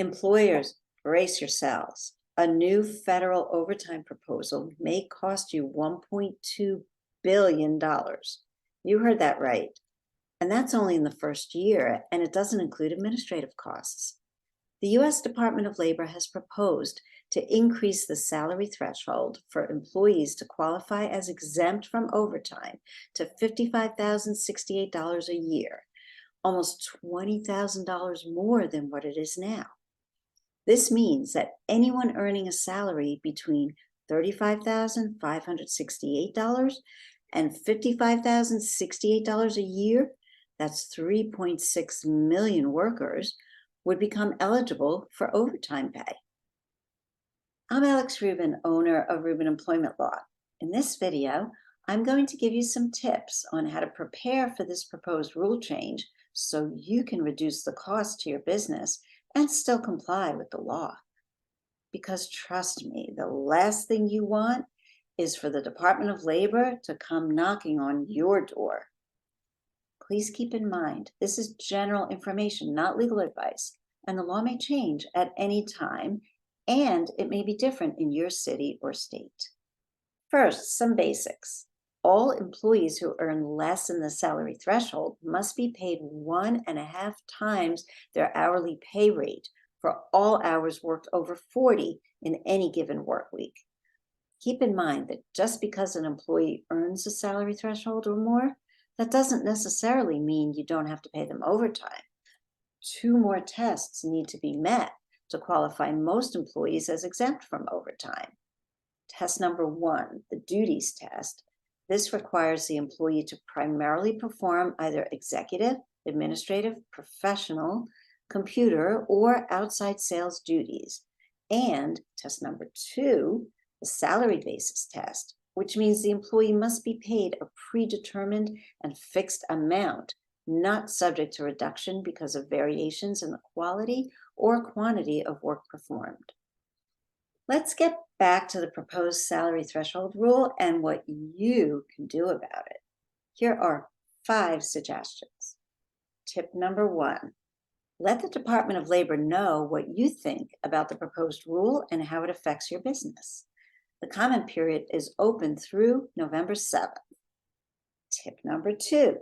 Employers, brace yourselves. A new federal overtime proposal may cost you $1.2 billion. You heard that right. And that's only in the first year, and it doesn't include administrative costs. The U.S. Department of Labor has proposed to increase the salary threshold for employees to qualify as exempt from overtime to $55,068 a year, almost $20,000 more than what it is now. This means that anyone earning a salary between $35,568 and $55,068 a year, that's 3.6 million workers, would become eligible for overtime pay. I'm Alex Rubin, owner of Rubin Employment Law. In this video, I'm going to give you some tips on how to prepare for this proposed rule change so you can reduce the cost to your business and still comply with the law. Because trust me, the last thing you want is for the Department of Labor to come knocking on your door. Please keep in mind, this is general information, not legal advice, and the law may change at any time, and it may be different in your city or state. First, some basics. All employees who earn less than the salary threshold must be paid 1.5 times their hourly pay rate for all hours worked over 40 in any given work week. Keep in mind that just because an employee earns the salary threshold or more, that doesn't necessarily mean you don't have to pay them overtime. 2 more tests need to be met to qualify most employees as exempt from overtime. Test number 1, the duties test. This requires the employee to primarily perform either executive, administrative, professional, computer, or outside sales duties. And test number 2, the salary basis test, which means the employee must be paid a predetermined and fixed amount, not subject to reduction because of variations in the quality or quantity of work performed. Let's get back to the proposed salary threshold rule and what you can do about it. Here are 5 suggestions. Tip number 1, let the Department of Labor know what you think about the proposed rule and how it affects your business. The comment period is open through November 7th. Tip number 2,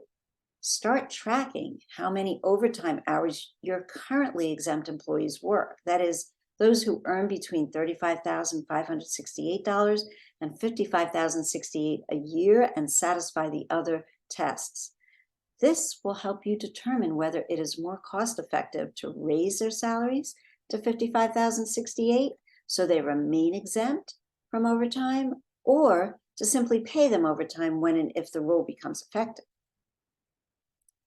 start tracking how many overtime hours your currently exempt employees work. That is, those who earn between $35,568 and $55,068 a year and satisfy the other tests. This will help you determine whether it is more cost-effective to raise their salaries to $55,068 so they remain exempt from overtime, or to simply pay them overtime when and if the rule becomes effective.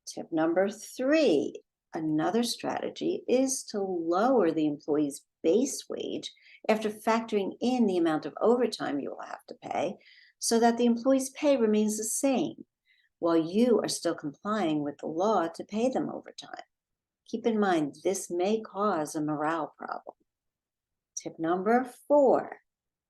Tip number 3, another strategy is to lower the employee's base wage after factoring in the amount of overtime you will have to pay so that the employee's pay remains the same while you are still complying with the law to pay them overtime. Keep in mind, this may cause a morale problem. Tip number 4,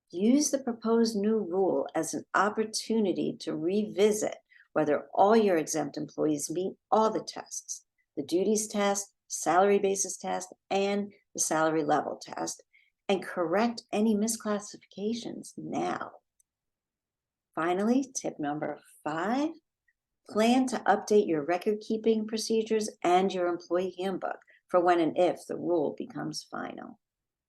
use the proposed new rule as an opportunity to revisit whether all your exempt employees meet all the tests, the duties test, salary basis test, and the salary level test, and correct any misclassifications now. Finally, tip number 5, plan to update your record-keeping procedures and your employee handbook for when and if the rule becomes final.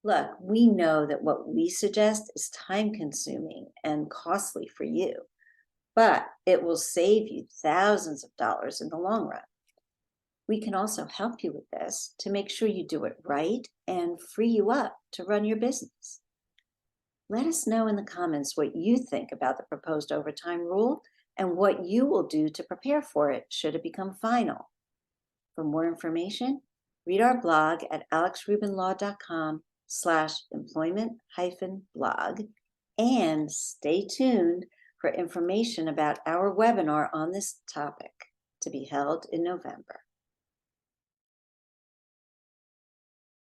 Look, we know that what we suggest is time-consuming and costly for you, but it will save you thousands of dollars in the long run. We can also help you with this to make sure you do it right and free you up to run your business. Let us know in the comments what you think about the proposed overtime rule and what you will do to prepare for it should it become final. For more information, read our blog at alexrubinlaw.com/employment-blog and stay tuned for information about our webinar on this topic to be held in November.